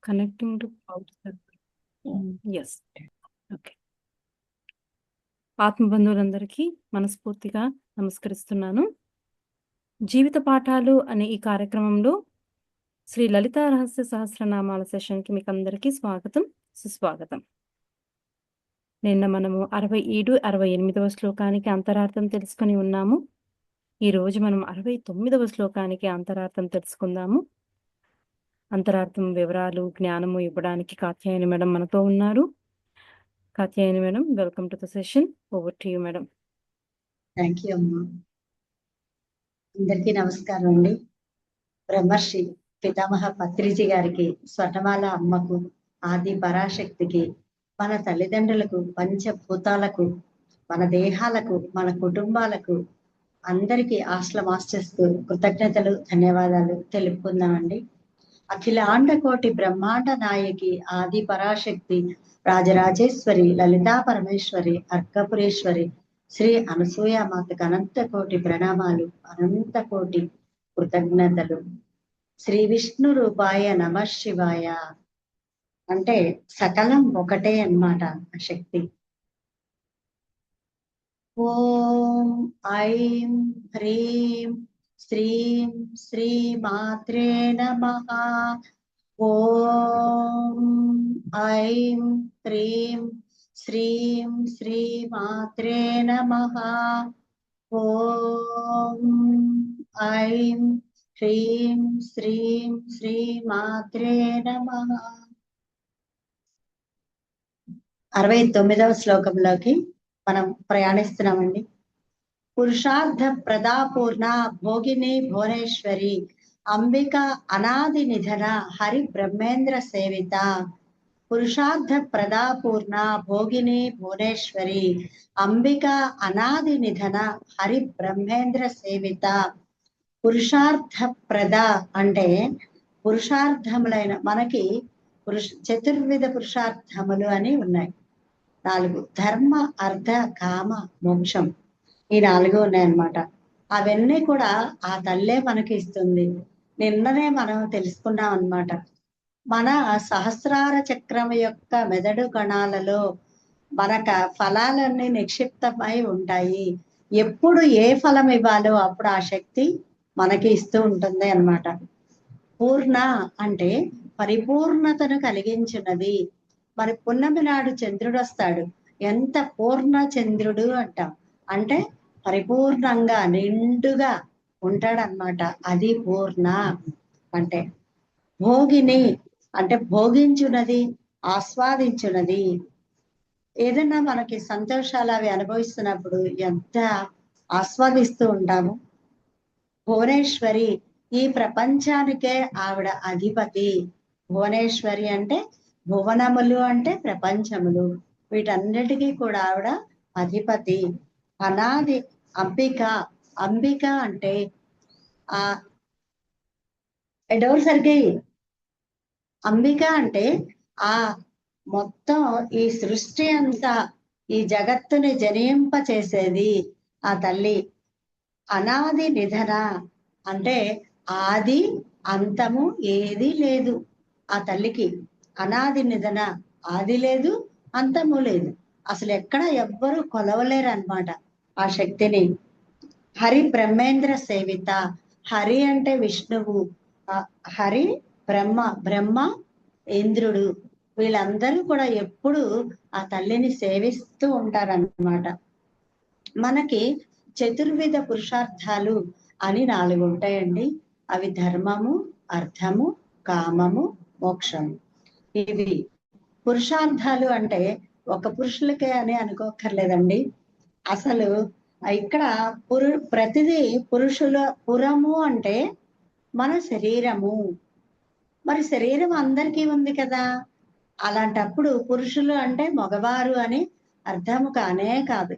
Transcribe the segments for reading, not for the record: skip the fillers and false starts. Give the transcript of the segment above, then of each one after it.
Connecting to cloud server. Yes. Okay. ఆత్మబంధువులందరికీ మనస్ఫూర్తిగా నమస్కరిస్తున్నాను. జీవిత పాఠాలు అనే ఈ కార్యక్రమంలో శ్రీ లలితా రహస్య సహస్రనామాల సెషన్‌కి మీకందరికీ స్వాగతం, సుస్వాగతం. నిన్న మనము 67, 68వ శ్లోకానికి అంతరార్థం తెలుసుకొని ఉన్నాము. ఈరోజు మనం 69వ శ్లోకానికి అంతరార్థం తెలుసుకుందాము. అంతరార్థం వివరాలు, జ్ఞానము ఇవ్వడానికి కాత్యాయని మేడం మనతో ఉన్నారు. Katyayani madam, welcome to the session. Over to you madam. Thank you అమ్మా. అందరికీ నమస్కారం అండి. బ్రహ్మర్షి పితామహ పత్రిజీ గారికి, స్వర్ణమాల అమ్మకు, ఆది పరాశక్తికి, మన తల్లిదండ్రులకు, పంచభూతాలకు, మన దేహాలకు, మన కుటుంబాలకు అందరికీ ఆశ్ల మాస్టర్స్కు కృతజ్ఞతలు, ధన్యవాదాలు తెలుపుకుందామండి. అఖిలాండ కోటి బ్రహ్మాండ నాయకి, ఆది పరాశక్తి, రాజరాజేశ్వరి, లలితా పరమేశ్వరి, అర్కపురేశ్వరి, శ్రీ అనసూయ మాతకు అనంత కోటి ప్రణామాలు, అనంత కోటి కృతజ్ఞతలు. శ్రీ విష్ణు రూపాయ నమ శివాయ అంటే సకలం ఒకటే అన్నమాట ఆ శక్తి. ఓం ఐం హ్రీం శ్రీం శ్రీ మాత్రే నమః. ఓం ఐం హ్రీం శ్రీం శ్రీ మాత్రే నమః. ఓం ఐం హ్రీం శ్రీం శ్రీ మాత్రే నమః. 69వ శ్లోకంలోకి మనం ప్రయాణిస్తున్నామండి. పురుషార్థ ప్రదాపూర్ణ భోగిని భువనేశ్వరి, అంబిక అనాది నిధన హరి బ్రహ్మేంద్ర సేవిత. పురుషార్థ ప్రదాపూర్ణ భోగిని భువనేశ్వరి, అంబిక అనాది నిధన హరి బ్రహ్మేంద్ర సేవిత. పురుషార్థ ప్రద అంటే పురుషార్థములైన మనకి చతుర్విధ పురుషార్థములు అని ఉన్నాయి. 4 ధర్మ, అర్థ, కామ, మోక్షం, ఈ 4 ఉన్నాయన్నమాట. అవన్నీ కూడా ఆ తల్లే మనకి ఇస్తుంది. నిన్ననే మనం తెలుసుకున్నాం అన్నమాట. మన సహస్రార చక్రం యొక్క మెదడు కణాలలో మనక ఫలాలన్నీ నిక్షిప్తమై ఉంటాయి. ఎప్పుడు ఏ ఫలం ఇవ్వాలో అప్పుడు ఆ శక్తి మనకి ఇస్తూ ఉంటుంది అన్నమాట. పూర్ణ అంటే పరిపూర్ణతను కలిగించినది. మరి పున్నమి నాడు చంద్రుడు వస్తాడు, ఎంత పూర్ణ చంద్రుడు అంటాం, అంటే పరిపూర్ణంగా నిండుగా ఉంటాడనమాట. అది పూర్ణ అంటే. భోగిని అంటే భోగించున్నది, ఆస్వాదించున్నది. ఏదన్నా మనకి సంతోషాలు అవి అనుభవిస్తున్నప్పుడు ఎంత ఆస్వాదిస్తూ ఉంటాము. భువనేశ్వరి, ఈ ప్రపంచానికే ఆవిడ అధిపతి. భువనేశ్వరి అంటే భువనములు అంటే ప్రపంచములు, వీటన్నిటికీ కూడా ఆవిడ అధిపతి. అనాది అంబిక, అంబిక అంటే ఆ డోర్ సరిగ్గా అంబిక అంటే ఆ మొత్తం ఈ సృష్టి అంతా, ఈ జగత్తుని జనింప చేసేది ఆ తల్లి. అనాది నిధన అంటే ఆది అంతము ఏది లేదు ఆ తల్లికి. అనాది నిధన, ఆది లేదు, అంతము లేదు, అసలు ఎక్కడ ఎవ్వరు కొలవలేరు అన్నమాట ఆ శక్తిని. హరి బ్రహ్మేంద్ర సేవిత, హరి అంటే విష్ణువు, హరి బ్రహ్మ, బ్రహ్మ ఇంద్రుడు, వీళ్ళందరూ కూడా ఎప్పుడు ఆ తల్లిని సేవిస్తూ ఉంటారన్నమాట. మనకి చతుర్విధ పురుషార్థాలు అని 4 ఉంటాయండి. అవి ధర్మము, అర్థము, కామము, మోక్షము. ఇవి పురుషార్థాలు అంటే ఒక పురుషులకే అని అనుకోకర్లేదండి. అసలు ఇక్కడ ప్రతిదీ పురుషుల పురము అంటే మన శరీరము. మరి శరీరం అందరికీ ఉంది కదా, అలాంటప్పుడు పురుషులు అంటే మగవారు అని అర్థము కానే కాదు.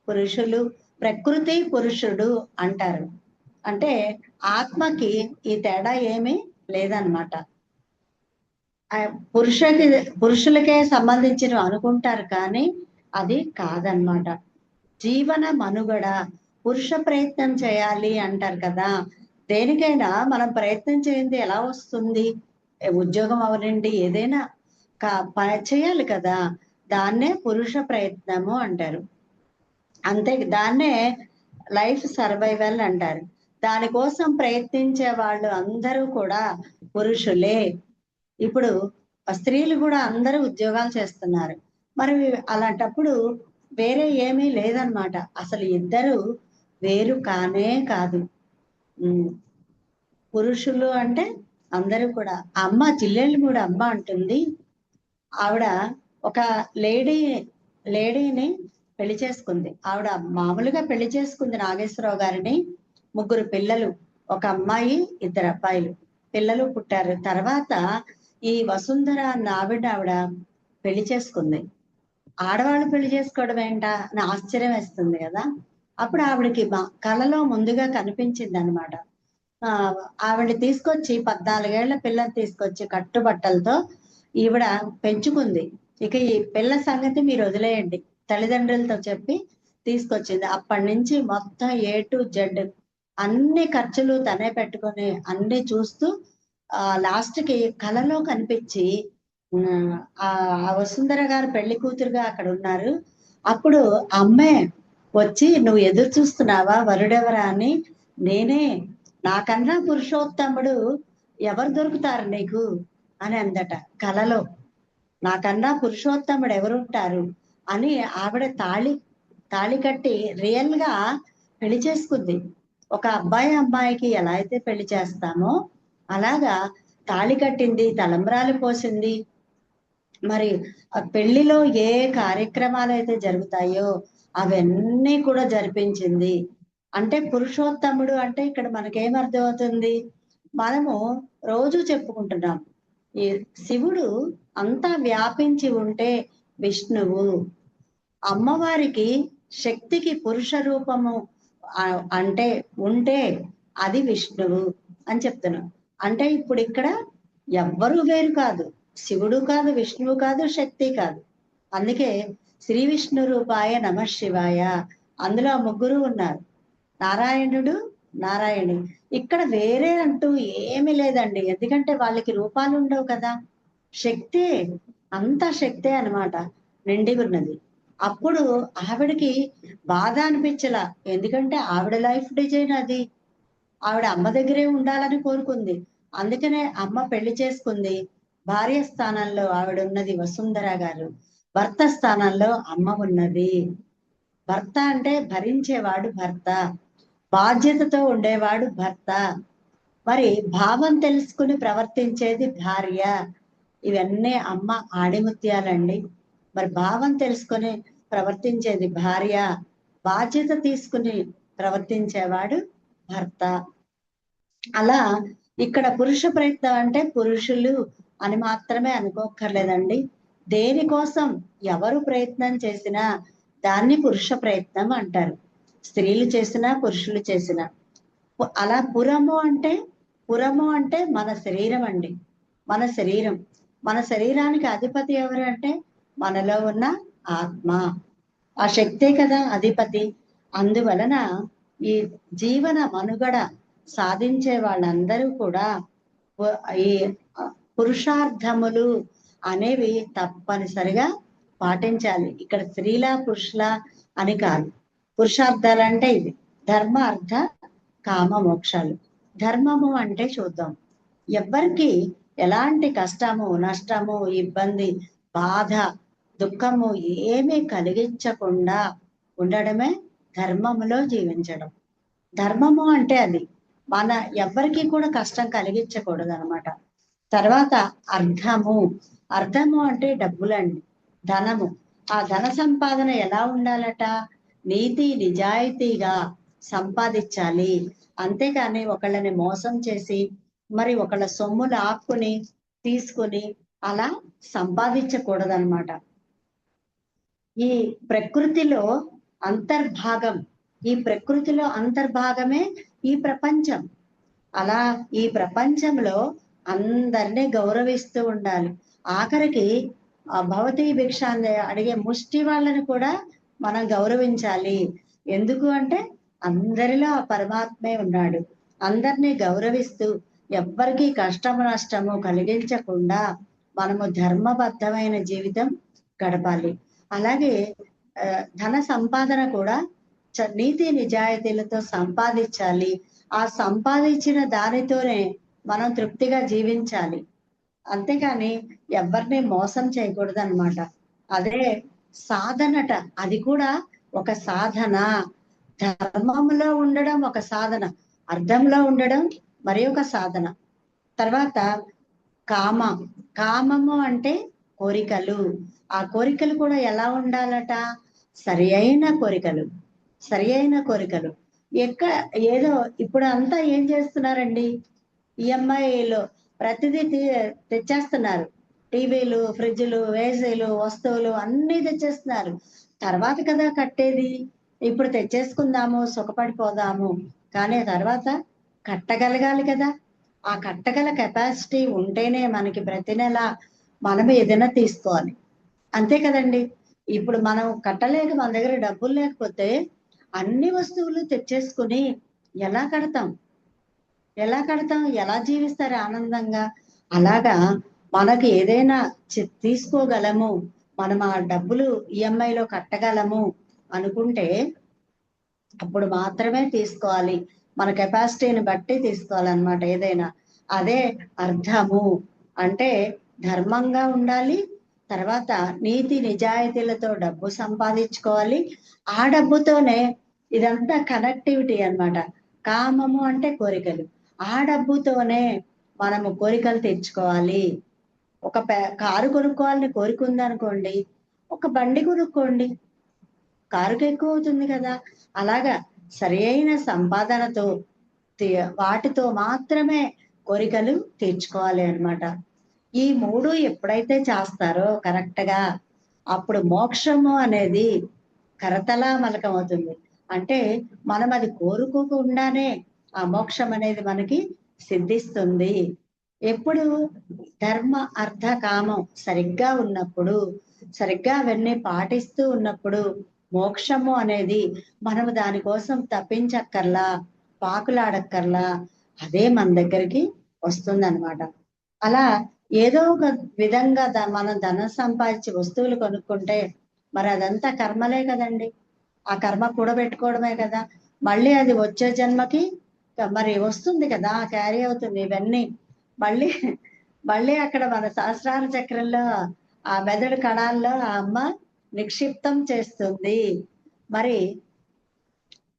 పురుషులు, ప్రకృతి పురుషుడు అంటారు. అంటే ఆత్మకి ఈ తేడా ఏమీ లేదన్నమాట. పురుషులకే సంబంధించిన అనుకుంటారు, కానీ అది కాదన్నమాట. జీవన మనుగడ పురుష ప్రయత్నం చేయాలి అంటారు కదా. దేనికైనా మనం ప్రయత్నం చేయండి ఎలా వస్తుంది? ఉద్యోగం అవనండి, ఏదైనా చేయాలి కదా, దాన్నే పురుష ప్రయత్నము అంటారు. అంతే, దాన్నే లైఫ్ సర్వైవల్ అంటారు. దానికోసం ప్రయత్నించే వాళ్ళు అందరూ కూడా పురుషులే. ఇప్పుడు స్త్రీలు కూడా అందరూ ఉద్యోగాలు చేస్తున్నారు. మరి అలాంటప్పుడు వేరే ఏమీ లేదనమాట. అసలు ఇద్దరు వేరు కానే కాదు. పురుషులు అంటే అందరూ కూడా. అమ్మ జిల్లెళ్ళు కూడా అమ్మ అంటుంది. ఆవిడ ఒక లేడీని పెళ్లి చేసుకుంది. ఆవిడ మామూలుగా పెళ్లి చేసుకుంది నాగేశ్వరరావు గారిని. 3 పిల్లలు, ఒక అమ్మాయి 2 అబ్బాయిలు పిల్లలు పుట్టారు. తర్వాత ఈ వసుంధర అన్న ఆవిడ పెళ్లి చేసుకుంది. ఆడవాళ్ళు పెళ్లి చేసుకోవడం ఏంటా అని ఆశ్చర్యం వేస్తుంది కదా. అప్పుడు ఆవిడకి కళలో ముందుగా కనిపించింది అనమాట. ఆవిడ తీసుకొచ్చి 14 ఏళ్ల పిల్లని తీసుకొచ్చి కట్టుబట్టలతో ఈవిడ పెంచుకుంది. ఇక ఈ పిల్ల సంగతి మీరు వదిలేయండి, తల్లిదండ్రులతో చెప్పి తీసుకొచ్చింది. అప్పటి నుంచి మొత్తం A to Z అన్ని ఖర్చులు తనే పెట్టుకొని అన్ని చూస్తూ లాస్ట్ కి కళలో కనిపించి ఆ వసుంధర గారు పెళ్లి కూతురుగా అక్కడ ఉన్నారు. అప్పుడు అమ్మే వచ్చి, నువ్వు ఎదురు చూస్తున్నావా వరుడెవరా అని, నేనే, నాకన్నా పురుషోత్తముడు ఎవరు దొరుకుతారు నీకు అని అందట కలలో. నాకన్నా పురుషోత్తముడు ఎవరుంటారు అని ఆవిడ తాళి కట్టి రియల్ గా పెళ్లి చేసుకుంది. ఒక అమ్మాయికి ఎలా అయితే పెళ్లి చేస్తామో అలాగా తాళి కట్టింది, తలంబ్రాలు పోసింది. మరి ఆ పెళ్లిలో ఏ కార్యక్రమాలు అయితే జరుగుతాయో అవన్నీ కూడా జరిపించింది. అంటే పురుషోత్తముడు అంటే ఇక్కడ మనకేమర్థం అవుతుంది? మనము రోజు చెప్పుకుంటున్నాం, ఈ శివుడు అంతా వ్యాపించి ఉంటే విష్ణువు, అమ్మవారికి శక్తికి పురుష రూపము అంటే ఉంటే అది విష్ణువు అని చెప్తున్నాం. అంటే ఇప్పుడు ఇక్కడ ఎవ్వరూ వేరు కాదు, శివుడు కాదు, విష్ణువు కాదు, శక్తి కాదు. అందుకే శ్రీ విష్ణు రూపాయ నమ శివాయ, అందులో 3 ఉన్నారు, నారాయణుడు, నారాయణి. ఇక్కడ వేరే అంటూ ఏమి లేదండి, ఎందుకంటే వాళ్ళకి రూపాలు ఉండవు కదా. శక్తే, అంతా శక్తే అనమాట నిండి ఉన్నది. అప్పుడు ఆవిడకి బాధ అనిపించలా, ఎందుకంటే ఆవిడ లైఫ్ డిజైన్ అది. ఆవిడ అమ్మ దగ్గరే ఉండాలని కోరుకుంది. అందుకనే అమ్మ పెళ్లి చేసుకుంది. భార్య స్థానంలో ఆవిడ ఉన్నది వసుంధర గారు, భర్త స్థానంలో అమ్మ ఉన్నది. భర్త అంటే భరించేవాడు భర్త, బాధ్యతతో ఉండేవాడు భర్త, మరి భావం తెలుసుకుని ప్రవర్తించేది భార్య. ఇవన్నీ అమ్మ ఆణిముత్యాలండి. మరి భావం తెలుసుకొని ప్రవర్తించేది భార్య, బాధ్యత తీసుకుని ప్రవర్తించేవాడు భర్త. అలా ఇక్కడ పురుష ప్రయత్నం అంటే పురుషులు అని మాత్రమే అనుకోక్కర్లేదండి. దేనికోసం ఎవరు ప్రయత్నం చేసినా దాన్ని పురుష ప్రయత్నం అంటారు. స్త్రీలు చేసినా పురుషులు చేసినా. అలా పురము అంటే మన శరీరం అండి. మన శరీరానికి అధిపతి ఎవరు అంటే మనలో ఉన్న ఆత్మ, ఆ శక్తే కదా అధిపతి. అందువలన ఈ జీవన మనుగడ సాధించే వాళ్ళందరూ కూడా ఈ పురుషార్థములు అనేవి తప్పనిసరిగా పాటించాలి. ఇక్కడ స్త్రీల పురుషుల అని కాదు. పురుషార్థాలు అంటే ఇది ధర్మ, అర్థ, కామ, మోక్షాలు. ధర్మము అంటే చూద్దాం, ఎవ్వరికి ఎలాంటి కష్టము, నష్టము, ఇబ్బంది, బాధ, దుఃఖము ఏమీ కలిగించకుండా ఉండడమే ధర్మములో జీవించడం. ధర్మము అంటే అది మన ఎవ్వరికి కూడా కష్టం కలిగించకూడదు అనమాట. తర్వాత అర్థము అంటే డబ్బులండి, ధనము. ఆ ధన సంపాదన ఎలా ఉండాలట? నీతి నిజాయితీగా సంపాదించాలి. అంతేగాని ఒకళ్ళని మోసం చేసి మరి ఒకళ్ళ సొమ్ములు ఆపుకుని తీసుకుని అలా సంపాదించకూడదనమాట. ఈ ప్రకృతిలో అంతర్భాగమే ఈ ప్రపంచం. అలా ఈ ప్రపంచంలో అందరినీ గౌరవిస్తూ ఉండాలి. ఆఖరికి భవతీ భిక్షాన్ని అడిగే ముష్టి వాళ్ళని కూడా మనం గౌరవించాలి. ఎందుకు అంటే అందరిలో ఆ పరమాత్మే ఉన్నాడు. అందరినీ గౌరవిస్తూ ఎవ్వరికీ కష్టము నష్టము కలిగించకుండా మనము ధర్మబద్ధమైన జీవితం గడపాలి. అలాగే ధన సంపాదన కూడా నీతి నిజాయితీలతో సంపాదించాలి. ఆ సంపాదించిన దానితోనే మనం తృప్తిగా జీవించాలి. అంతేకాని ఎవరిని మోసం చేయకూడదు అనమాట. అదే సాధనట, అది కూడా ఒక సాధన. ధర్మంలో ఉండడం ఒక సాధన, అర్థంలో ఉండడం మరి ఒక సాధన. తర్వాత కామము అంటే కోరికలు. ఆ కోరికలు కూడా ఎలా ఉండాలట? సరి అయిన కోరికలు, సరి అయిన కోరికలు. ఏదో ఇప్పుడు అంతా ఏం చేస్తున్నారండి, ఈఎంఐలో ప్రతిదీ తెచ్చేస్తున్నారు. టీవీలు, ఫ్రిడ్జ్లు, ఏసీలు, వస్తువులు అన్ని తెచ్చేస్తున్నారు. తర్వాత కదా కట్టేది. ఇప్పుడు తెచ్చేసుకుందాము, సుఖపడిపోదాము, కానీ తర్వాత కట్టగలగాలి కదా. ఆ కట్టగల కెపాసిటీ ఉంటేనే మనకి ప్రతి నెల మనం ఏదైనా తీసుకోవాలి. అంతే కదండి. ఇప్పుడు మనం కట్టలేక మన దగ్గర డబ్బులు లేకపోతే అన్ని వస్తువులు తెచ్చేసుకుని ఎలా కడతాం? ఎలా జీవిస్తారు ఆనందంగా? అలాగా మనకి ఏదైనా తీసుకోగలము, మనం ఆ డబ్బులు ఈఎంఐలో కట్టగలము అనుకుంటే అప్పుడు మాత్రమే తీసుకోవాలి. మన కెపాసిటీని బట్టి తీసుకోవాలన్నమాట ఏదైనా. అదే అర్థము. అంటే ధర్మంగా ఉండాలి. తర్వాత నీతి నిజాయితీలతో డబ్బు సంపాదించుకోవాలి. ఆ డబ్బుతోనే ఇదంతా కనెక్టివిటీ అన్నమాట. కామము అంటే కోరికలు. ఆ డబ్బుతోనే మనము కోరికలు తెచ్చుకోవాలి. ఒక కారు కొనుక్కోవాలని కోరిక ఉందనుకోండి, ఒక బండి కొనుక్కోండి, కారుకి ఎక్కువ అవుతుంది కదా. అలాగా సరి అయిన సంపాదనతో వాటితో మాత్రమే కోరికలు తీర్చుకోవాలి అన్నమాట. ఈ 3 ఎప్పుడైతే చేస్తారో కరెక్ట్ గా, అప్పుడు మోక్షము అనేది కరతలామలకం అవుతుంది. అంటే మనం అది కోరుకోకుండానే ఆ మోక్షం అనేది మనకి సిద్ధిస్తుంది. ఎప్పుడు ధర్మ అర్థ కామం సరిగ్గా ఉన్నప్పుడు, సరిగ్గా అవన్నీ పాటిస్తూ ఉన్నప్పుడు మోక్షము అనేది మనము దానికోసం తప్పించక్కర్లా, పాకులాడక్కర్లా, అదే మన దగ్గరికి వస్తుందన్నమాట. అలా ఏదో ఒక విధంగా మనం ధనం సంపాదించి వస్తువులు కొనుక్కుంటే మరి అదంతా కర్మలే కదండి. ఆ కర్మ కూడబెట్టుకోవడమే కదా. మళ్ళీ అది వచ్చే జన్మకి మరి వస్తుంది కదా, క్యారీ అవుతుంది ఇవన్నీ. మళ్ళీ మళ్ళీ అక్కడ మన సహస్రార చక్రంలో ఆ మెదడు కణాల్లో ఆ అమ్మ నిక్షిప్తం చేస్తుంది. మరి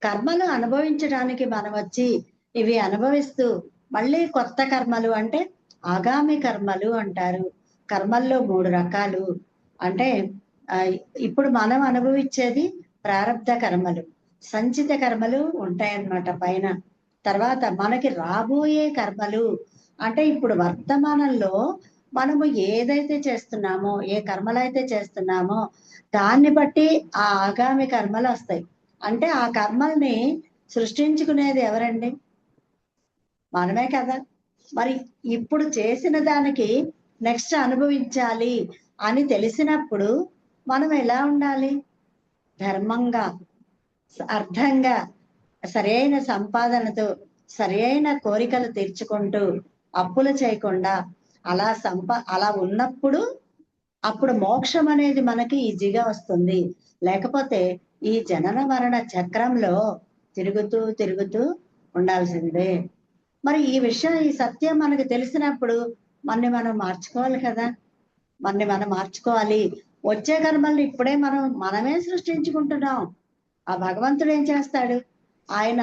కర్మలు అనుభవించడానికి మనం వచ్చి ఇవి అనుభవిస్తూ మళ్ళీ కొత్త కర్మలు అంటే ఆగామి కర్మలు అంటారు. కర్మల్లో 3 రకాలు. అంటే ఇప్పుడు మనం అనుభవించేది ప్రారబ్ధ కర్మలు, సంచిత కర్మలు ఉంటాయన్నమాట పైన. తర్వాత మనకి రాబోయే కర్మలు అంటే ఇప్పుడు వర్తమానంలో మనము ఏదైతే చేస్తున్నామో, ఏ కర్మలైతే చేస్తున్నామో దాన్ని బట్టి ఆ ఆగామి కర్మలు వస్తాయి. అంటే ఆ కర్మల్ని సృష్టించుకునేది ఎవరండి? మనమే కదా. మరి ఇప్పుడు చేసిన దానికి నెక్స్ట్ అనుభవించాలి అని తెలిసినప్పుడు మనం ఎలా ఉండాలి? ధర్మంగా, అర్థంగా, సరైన సంపాదనతో, సరైన కోరికలు తీర్చుకుంటూ, అప్పులు చేయకుండా అలా ఉన్నప్పుడు అప్పుడు మోక్షం అనేది మనకి ఈజీగా వస్తుంది. లేకపోతే ఈ జనన మరణ చక్రంలో తిరుగుతూ తిరుగుతూ ఉండాల్సిందే. మరి ఈ సత్యం మనకు తెలిసినప్పుడు మనం మార్చుకోవాలి కదా. మనం మార్చుకోవాలి. వచ్చే కర్మల్ని ఇప్పుడే మనమే సృష్టించుకుంటున్నాం. ఆ భగవంతుడు ఏం చేస్తాడు? ఆయన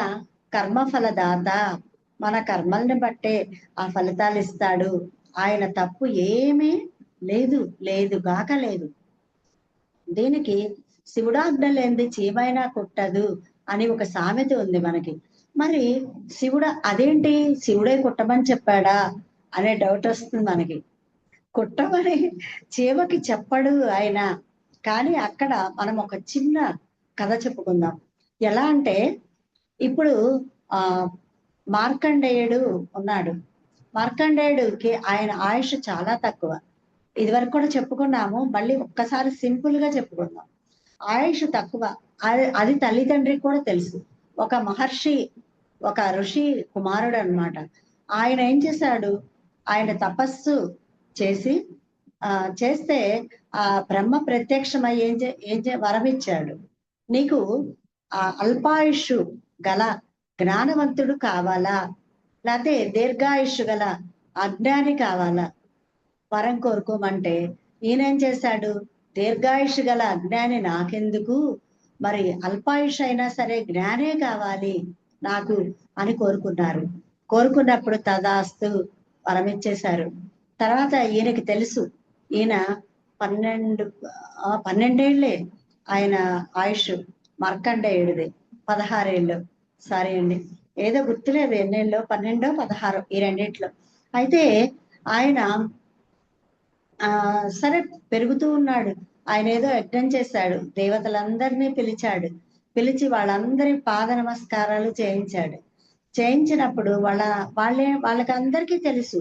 కర్మఫలదాత. మన కర్మల్ని బట్టే ఆ ఫలితాలు ఇస్తాడు. ఆయన తప్పు ఏమీ లేదు గాక లేదు. దీనికి శివుడాజ్ఞ లేనిది చీమైనా కుట్టదు అని ఒక సామెత ఉంది మనకి. మరి అదేంటి శివుడే కుట్టమని చెప్పాడా అనే డౌట్ వస్తుంది మనకి. కుట్టమని చీమకి చెప్పడు ఆయన. కానీ అక్కడ మనం ఒక చిన్న కథ చెప్పుకుందాం. ఎలా అంటే ఇప్పుడు ఆ మార్కండేయుడు ఉన్నాడు. మార్కండేయుడికి ఆయన ఆయుష్ చాలా తక్కువ. ఇదివరకు కూడా చెప్పుకున్నాము. మళ్ళీ ఒక్కసారి సింపుల్ గా చెప్పుకుందాం. ఆయుష్ తక్కువ. అది తల్లిదండ్రికి కూడా తెలుసు. ఒక మహర్షి, ఒక ఋషి కుమారుడు అన్నమాట. ఆయన ఏం చేశాడు, ఆయన తపస్సు చేసి చేస్తే ఆ బ్రహ్మ ప్రత్యక్షమై వరం ఇచ్చాడు. నీకు అల్పాయుషు గల జ్ఞానవంతుడు కావాలా, లేకపోతే దీర్ఘాయుషు గల అజ్ఞాని కావాలా, వరం కోరుకోమంటే ఈయనేం చేశాడు, దీర్ఘాయుషు గల అజ్ఞాని నాకెందుకు, మరి అల్పాయుష్ అయినా సరే జ్ఞానే కావాలి నాకు అని కోరుకున్నప్పుడు తదాస్తు వరం ఇచ్చేశారు. తర్వాత ఈయనకి తెలుసు, ఈయన 12 ఆయన ఆయుష్, మార్కండేయుడిది 16 సారీ అండి, ఏదో గుర్తులేదు ఎన్నేళ్ళు, 12, 16 ఈ రెండిట్లో. అయితే ఆయన సరే పెరుగుతూ ఉన్నాడు. ఆయన ఏదో యజ్ఞం చేశాడు, దేవతలందరినీ పిలిచి వాళ్ళందరి పాద నమస్కారాలు చేయించినప్పుడు వాళ్ళకి అందరికీ తెలుసు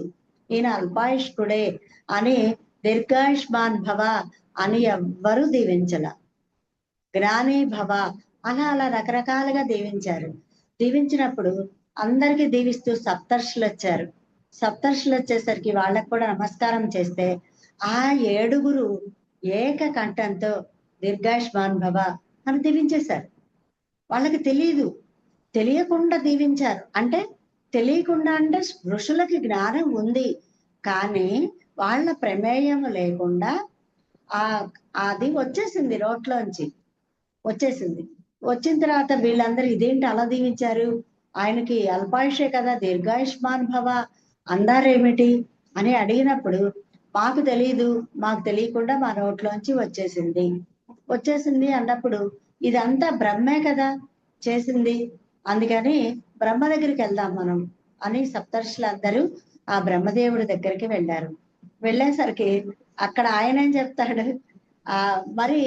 ఈయన అల్పాయుష్కుడే అని. దీర్ఘాయుష్మాన్ భవ అని ఎవ్వరూ దీవించల, జ్ఞాని భవ అలా రకరకాలుగా దీవించినప్పుడు అందరికీ దీవిస్తూ సప్తర్షులు వచ్చేసరికి వాళ్ళకు కూడా నమస్కారం చేస్తే ఆ 7 ఏక కంఠంతో దీర్ఘాయుష్మాన్ భవ అని దీవించేశారు. వాళ్ళకి తెలియకుండా దీవించారు. అంటే తెలియకుండా అంటే ఋషులకి జ్ఞానం ఉంది, కానీ వాళ్ళ ప్రమేయం లేకుండా అది వచ్చేసింది, నోట్లోంచి వచ్చేసింది. వచ్చిన తర్వాత వీళ్ళందరూ ఇదేంటి అలా దీవించారు, ఆయనకి అల్పాయుషే కదా, దీర్ఘాయుష్మాన్ భవ అందారేమిటి అని అడిగినప్పుడు మాకు తెలియకుండా మా నోట్లోంచి వచ్చేసింది అన్నప్పుడు ఇదంతా బ్రహ్మే కదా చేసింది, అందుకని బ్రహ్మ దగ్గరికి వెళ్దాం మనం అని సప్తర్షులందరూ ఆ బ్రహ్మదేవుడి దగ్గరికి వెళ్ళేసరికి అక్కడ ఆయన ఏం చెప్తాడు, మరి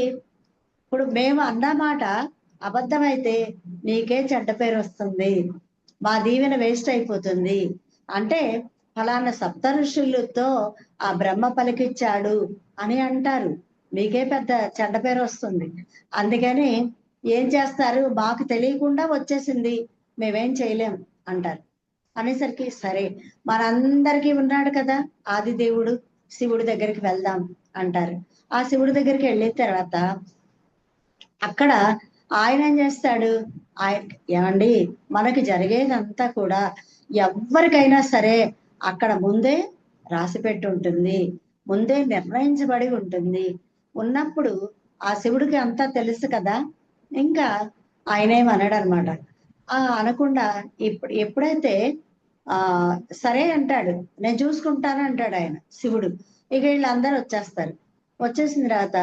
ఇప్పుడు మేము అన్నమాట అబద్ధమైతే నీకే చెడ్డ పేరు వస్తుంది, మా దీవెన వేస్ట్ అయిపోతుంది అంటే ఫలానా సప్త ఋషులతో ఆ బ్రహ్మ పలికిచ్చాడు అని అంటారు, మీకే పెద్ద చెడ్డ పేరు వస్తుంది. అందుకని ఏం చేస్తారు, మాకు తెలియకుండా వచ్చేసింది, మేమేం చేయలేం అంటారు. అనేసరికి సరే మనందరికీ ఉన్నాడు కదా ఆదిదేవుడు, శివుడి దగ్గరికి వెళ్దాం అంటారు. ఆ శివుడి దగ్గరికి వెళ్ళిన తర్వాత అక్కడ ఆయన ఏం చేస్తాడు, ఏమండి మనకి జరిగేదంతా కూడా ఎవరికైనా సరే అక్కడ ముందే రాసి పెట్టి ఉంటుంది, ముందే నిర్ణయించబడి ఉన్నప్పుడు ఆ శివుడికి అంతా తెలుసు కదా. ఇంకా ఆయన ఏమనడనమాట, అనకుండా ఎప్పుడైతే సరే అంటాడు, నేను చూసుకుంటాను అంటాడు ఆయన శివుడు. ఇక వీళ్ళందరూ వచ్చేసిన తర్వాత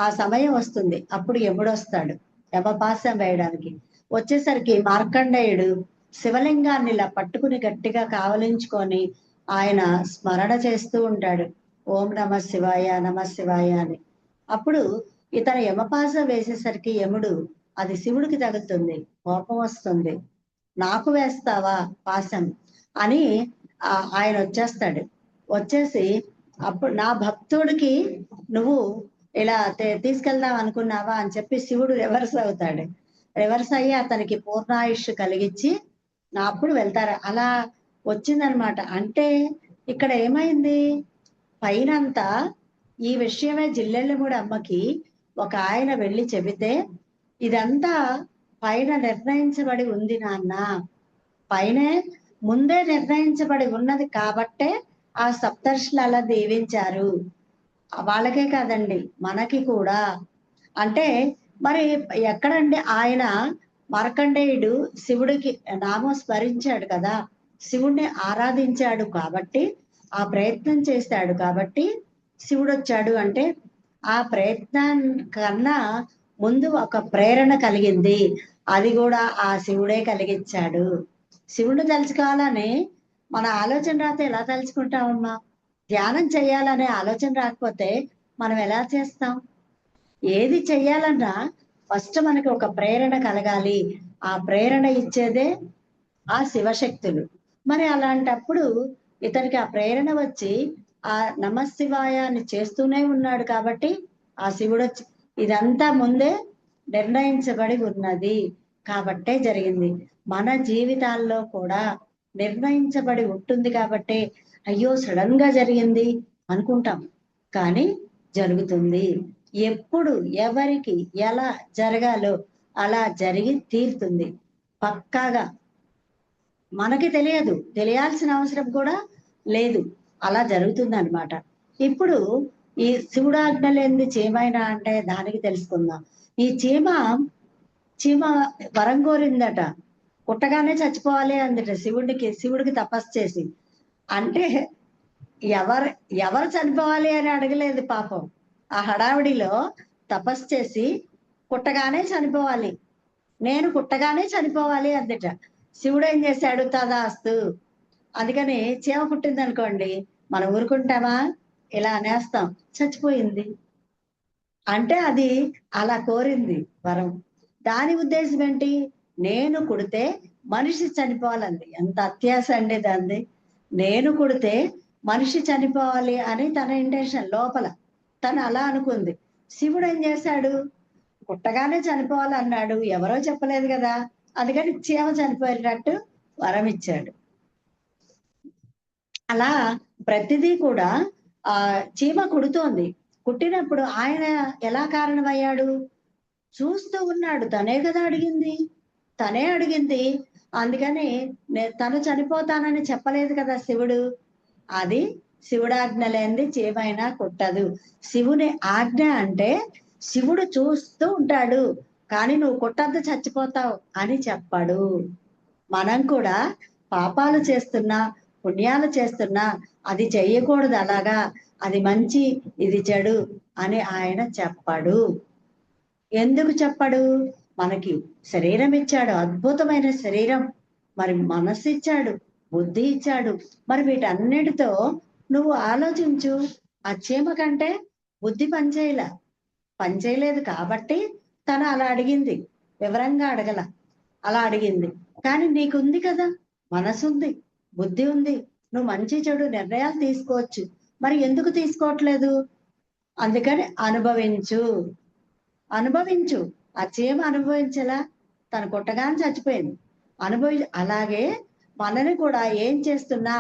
ఆ సమయం వస్తుంది, అప్పుడు యముడు వస్తాడు యమపాశం వేయడానికి. వచ్చేసరికి మార్కండేయుడు శివలింగాన్ని ఇలా పట్టుకుని గట్టిగా కావలించుకొని ఆయన స్మరణ చేస్తూ ఉంటాడు, ఓం నమ శివాయ అని. అప్పుడు ఇతను యమపాశం వేసేసరికి యముడు, అది శివుడికి తగులుతుంది, కోపం వస్తుంది, నాకు వేస్తావా పాశం అని ఆయన వచ్చేసి అప్పుడు నా భక్తుడికి నువ్వు ఇలా తీసుకెళ్దాం అనుకున్నావా అని చెప్పి శివుడు రివర్స్ అయ్యి అతనికి పూర్ణాయుష్ కలిగించి అప్పుడు వెళ్తారు. అలా వచ్చిందనమాట. అంటే ఇక్కడ ఏమైంది, పైనంతా ఈ విషయమే జిల్లెళ్ళమూడి అమ్మకి ఒక ఆయన వెళ్ళి చెబితే ఇదంతా పైన నిర్ణయించబడి ఉంది నాన్న, పైనే ముందే నిర్ణయించబడి ఉన్నది కాబట్టే ఆ సప్తర్షులు అలా దీవించారు. వాళ్ళకే కాదండి మనకి కూడా. అంటే మరి ఎక్కడండి ఆయన మార్కండేయుడు శివుడికి నామం స్మరించాడు కదా, శివుణ్ణి ఆరాధించాడు కాబట్టి, ఆ ప్రయత్నం చేశాడు కాబట్టి శివుడు వచ్చాడు. అంటే ఆ ప్రయత్నం కన్నా ముందు ఒక ప్రేరణ కలిగింది, అది కూడా ఆ శివుడే కలిగించాడు. శివుడు తలుచుకోవాలని మన ఆలోచన రాతే ఎలా తలుచుకుంటామమ్మా, ధ్యానం చేయాలనే ఆలోచన రాకపోతే మనం ఎలా చేస్తాం? ఏది చెయ్యాలన్నా ఫస్ట్ మనకి ఒక ప్రేరణ కలగాలి, ఆ ప్రేరణ ఇచ్చేదే ఆ శివశక్తులు. మరి అలాంటప్పుడు ఇతనికి ఆ ప్రేరణ వచ్చి ఆ నమశివాయ అని చేస్తూనే ఉన్నాడు కాబట్టి ఆ శివుడు వచ్చి ఇదంతా ముందే నిర్ణయించబడి ఉన్నది కాబట్టే జరిగింది. మన జీవితాల్లో కూడా నిర్ణయించబడి ఉంటుంది కాబట్టి అయ్యో సడన్ గా జరిగింది అనుకుంటాం, కానీ జరుగుతుంది. ఎప్పుడు ఎవరికి ఎలా జరగాలో అలా జరిగి తీరుతుంది పక్కాగా. మనకి తెలియదు, తెలియాల్సిన అవసరం కూడా లేదు, అలా జరుగుతుంది అనమాట. ఇప్పుడు ఈ శివుడాజ్ఞ లేనిది చీమైనా అంటే దానికి తెలుసుకుందాం. ఈ చీమ వరం కోరిందట, పుట్టగానే చచ్చిపోవాలి అందట శివుడికి తపస్సు చేసి. అంటే ఎవరు ఎవరు చనిపోవాలి అని అడగలేదు పాపం. ఆ హడావిడిలో తపస్సు చేసి పుట్టగానే చనిపోవాలి, నేను పుట్టగానే చనిపోవాలి అందట. శివుడు ఏం చేశాడు, తదాస్తు. అందుకని చీమ పుట్టింది అనుకోండి, మనం ఊరుకుంటామా, ఇలా అనేస్తాం, చచ్చిపోయింది. అంటే అది అలా కోరింది వరం. దాని ఉద్దేశం ఏంటి, నేను కుడితే మనిషి చనిపోవాలండి. ఎంత అత్యాశ అండి దాన్ని. నేను కుడితే మనిషి చనిపోవాలి అని తన ఇంటెన్షన్ లోపల, తను అలా అనుకుంది. శివుడు ఏం చేశాడు, పుట్టగానే చనిపోవాలి అన్నాడు, ఎవరో చెప్పలేదు కదా, అందుకని చీమ చనిపోయేటట్టు వరం ఇచ్చాడు. అలా ప్రతిదీ కూడా ఆ చీమ కుడుతోంది. కుట్టినప్పుడు ఆయన ఎలా కారణమయ్యాడు, చూస్తూ ఉన్నాడు. తనే కదా అడిగింది, తనే అడిగింది. అందుకని తను చనిపోతానని చెప్పలేదు కదా శివుడు. అది శివుడాజ్ఞ లేనిది చీమైనా కుట్టదు. శివుని ఆజ్ఞ అంటే శివుడు చూస్తూ ఉంటాడు, కానీ నువ్వు కుట్టద్దు చచ్చిపోతావు అని చెప్పాడు. మనం కూడా పాపాలు చేస్తున్నా పుణ్యాలు చేస్తున్నా అది చెయ్యకూడదు, అలాగా అది మంచి ఇది చెడు అని ఆయన చెప్పాడు. ఎందుకు చెప్పాడు, మనకి శరీరం ఇచ్చాడు, అద్భుతమైన శరీరం, మరి మనస్సు ఇచ్చాడు, బుద్ధి ఇచ్చాడు. మరి వీటన్నిటితో నువ్వు ఆలోచించు. ఆ చీమ కంటే బుద్ధి పనిచేయలేదు కాబట్టి తను అలా అడిగింది, వివరంగా అడగల, అలా అడిగింది. కానీ నీకుంది కదా, మనసుంది, బుద్ధి ఉంది, నువ్వు మంచి చెడు నిర్ణయాలు తీసుకోవచ్చు. మరి ఎందుకు తీసుకోవట్లేదు, అందుకని అనుభవించు. ఆ చీమ అనుభవించలా, తన కుట్టగానే చచ్చిపోయింది, అలాగే మనని కూడా ఏం చేస్తున్నా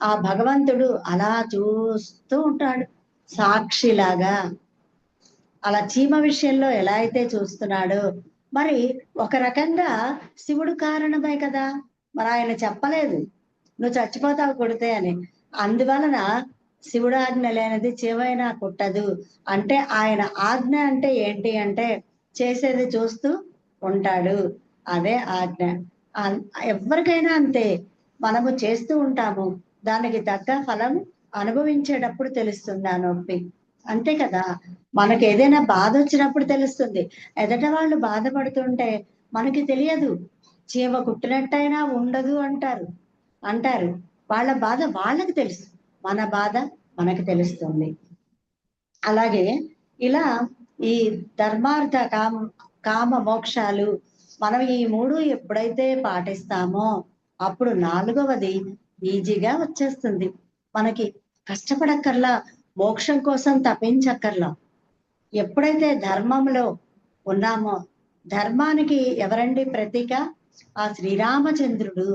ఆ భగవంతుడు అలా చూస్తూ ఉంటాడు సాక్షిలాగా. అలా చీమ విషయంలో ఎలా అయితే చూస్తున్నాడో, మరి ఒక రకంగా శివుడు కారణమే కదా. మరి ఆయన చెప్పలేదు నువ్వు చచ్చిపోతావు కొడితే అని. అందువలన శివుడు ఆజ్ఞ లేనిది చీమైనా కుట్టదు. అంటే ఆయన ఆజ్ఞ అంటే ఏంటి అంటే చేసేది చూస్తూ ఉంటాడు, అదే ఆజ్ఞ. ఎవరికైనా అంతే, మనము చేస్తూ ఉంటాము, దానికి తగ్గ ఫలం అనుభవించేటప్పుడు తెలుస్తుంది ఆ నొప్పి. అంతే కదా, మనకి ఏదైనా బాధ వచ్చినప్పుడు తెలుస్తుంది. ఎదట వాళ్ళు బాధపడుతుంటే మనకి తెలియదు. చీమ కుట్టినట్టయినా ఉండదు అంటారు. వాళ్ళ బాధ వాళ్ళకి తెలుసు, మన బాధ మనకి తెలుస్తుంది. అలాగే ఇలా ఈ ధర్మార్థ కామ మోక్షాలు మనం ఈ మూడు ఎప్పుడైతే పాటిస్తామో అప్పుడు నాలుగవది ఈజీగా వచ్చేస్తుంది. మనకి కష్టపడక్కర్లా, మోక్షం కోసం తప్పించక్కర్లా. ఎప్పుడైతే ధర్మంలో ఉన్నామో, ధర్మానికి ఎవరండి ప్రతీక, ఆ శ్రీరామచంద్రుడు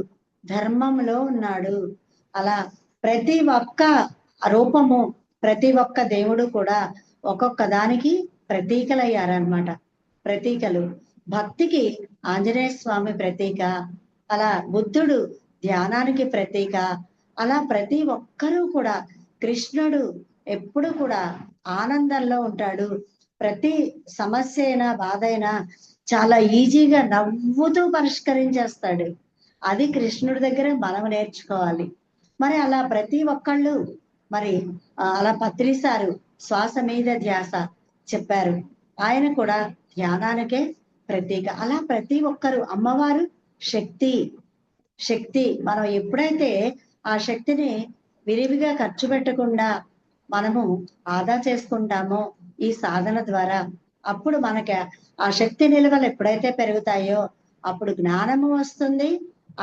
ధర్మంలో ఉన్నాడు. అలా ప్రతి ఒక్క రూపము, ప్రతి ఒక్క దేవుడు కూడా ఒక్కొక్క దానికి ప్రతీకలయ్యారనమాట. ప్రతీకలు, భక్తికి ఆంజనేయ స్వామి ప్రతీక, అలా బుద్ధుడు ధ్యానానికి ప్రతీక. అలా ప్రతి ఒక్కరూ కూడా, కృష్ణుడు ఎప్పుడు కూడా ఆనందంలో ఉంటాడు. ప్రతి సమస్య అయినా బాధ అయినా చాలా ఈజీగా నవ్వుతూ పరిష్కరించేస్తాడు. అది కృష్ణుడి దగ్గర మనం నేర్చుకోవాలి. మరి అలా ప్రతి ఒక్కళ్ళు మరి అలా పత్రిసారు శ్వాస మీద ధ్యాస చెప్పారు, ఆయన కూడా ధ్యానానికే ప్రతీక. అలా ప్రతి ఒక్కరు, అమ్మవారు శక్తి మనం ఎప్పుడైతే ఆ శక్తిని విరివిగా ఖర్చు పెట్టకుండా మనము ఆదా చేసుకుంటామో ఈ సాధన ద్వారా, అప్పుడు మనకి ఆ శక్తి నిల్వలు ఎప్పుడైతే పెరుగుతాయో అప్పుడు జ్ఞానము వస్తుంది,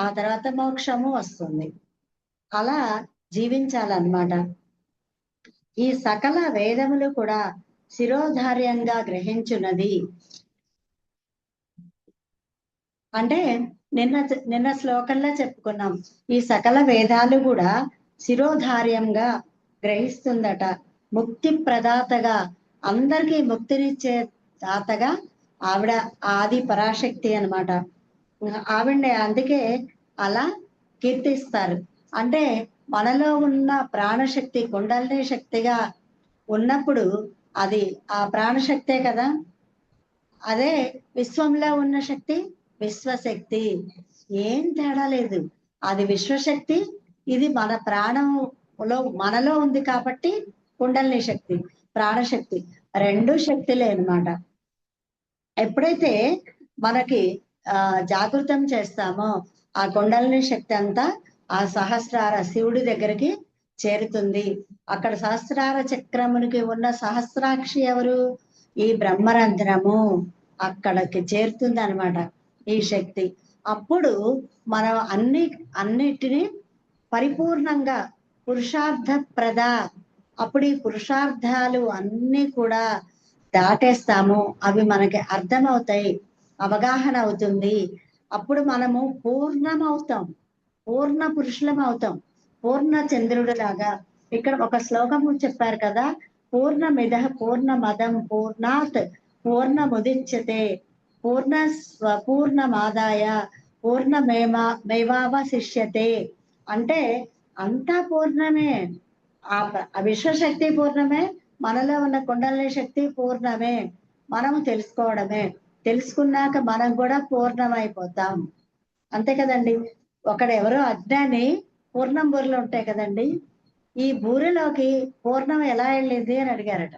ఆ తర్వాత మోక్షము వస్తుంది. అలా జీవించాలన్నమాట. ఈ సకల వేదములు కూడా శిరోధార్యంగా గ్రహించున్నది. అంటే నిన్న శ్లోకంలో చెప్పుకున్నాం, ఈ సకల వేదాలు కూడా శిరోధార్యంగా గ్రహిస్తుందట. ముక్తి ప్రదాతగా, అందరికీ ముక్తినిచ్చే దాతగా ఆవిడ ఆది పరాశక్తి అన్నమాట. ఆవిడ అందుకే అలా కీర్తిస్తారు. అంటే మనలో ఉన్న ప్రాణశక్తి కుండలిని శక్తిగా ఉన్నప్పుడు అది ఆ ప్రాణశక్తే కదా. అదే విశ్వంలో ఉన్న శక్తి విశ్వశక్తి, ఏం తేడా లేదు. అది విశ్వశక్తి, ఇది మన ప్రాణంలో మనలో ఉంది కాబట్టి కుండలిని శక్తి, ప్రాణశక్తి రెండు శక్తులే అన్నమాట. ఎప్పుడైతే మనకి జాగృతం చేస్తామో ఆ కుండలిని శక్తి అంతా ఆ సహస్రార శివుడి దగ్గరికి చేరుతుంది. అక్కడ సహస్రార చక్రమునికి ఉన్న సహస్రాక్షి ఎవరు? ఈ బ్రహ్మరంధ్రము, అక్కడికి చేరుతుంది అన్నమాట ఈ శక్తి. అప్పుడు మనం అన్నిటినీ పరిపూర్ణంగా పురుషార్థ ప్రద, అప్పుడు ఈ పురుషార్థాలు అన్ని కూడా దాటేస్తాము, అవి మనకి అర్థమవుతాయి, అవగాహన అవుతుంది. అప్పుడు మనము పూర్ణమవుతాం, పూర్ణ పురుషులం అవుతాం, పూర్ణ చంద్రుడు లాగా. ఇక్కడ ఒక శ్లోకము చెప్పారు కదా, పూర్ణమిద పూర్ణమదం పూర్ణాత్ పూర్ణముదిచ్యతే పూర్ణమాదాయ పూర్ణమేవావశిష్యతే. అంటే అంతా పూర్ణమే, ఆ విశ్వశక్తి పూర్ణమే, మనలో ఉన్న కుండలిని శక్తి పూర్ణమే. మనం తెలుసుకోవడమే, తెలుసుకున్నాక మనం కూడా పూర్ణమైపోతాం. అంతే కదండి. ఎవరో అజ్ఞాని పూర్ణం బూరెలు ఉంటాయి కదండి, ఈ బూరెలోకి పూర్ణం ఎలా వెళ్ళింది అని అడిగారట.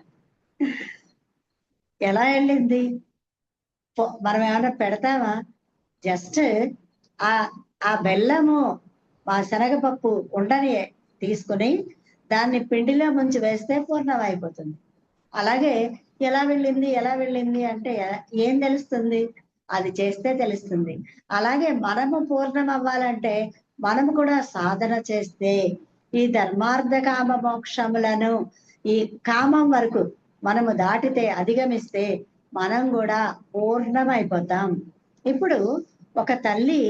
ఎలా వెళ్ళింది? మనం ఏమైనా పెడతామా? జస్ట్ ఆ ఆ బెల్లము, ఆ శనగపప్పు ఉండని తీసుకుని దాన్ని పిండిలో ముంచి వేస్తే పూర్ణం అయిపోతుంది. అలాగే ఎలా వెళ్ళింది అంటే ఏం తెలుస్తుంది? అది చేస్తే తెలుస్తుంది. అలాగే మనము పూర్ణం అవ్వాలంటే మనము కూడా సాధన చేస్తే, ఈ ధర్మార్థ కామ మోక్షములను, ఈ కామం వరకు మనము దాటితే, అధిగమిస్తే మనం కూడా పూర్ణమైపోతాం. ఇప్పుడు ఒక తల్లి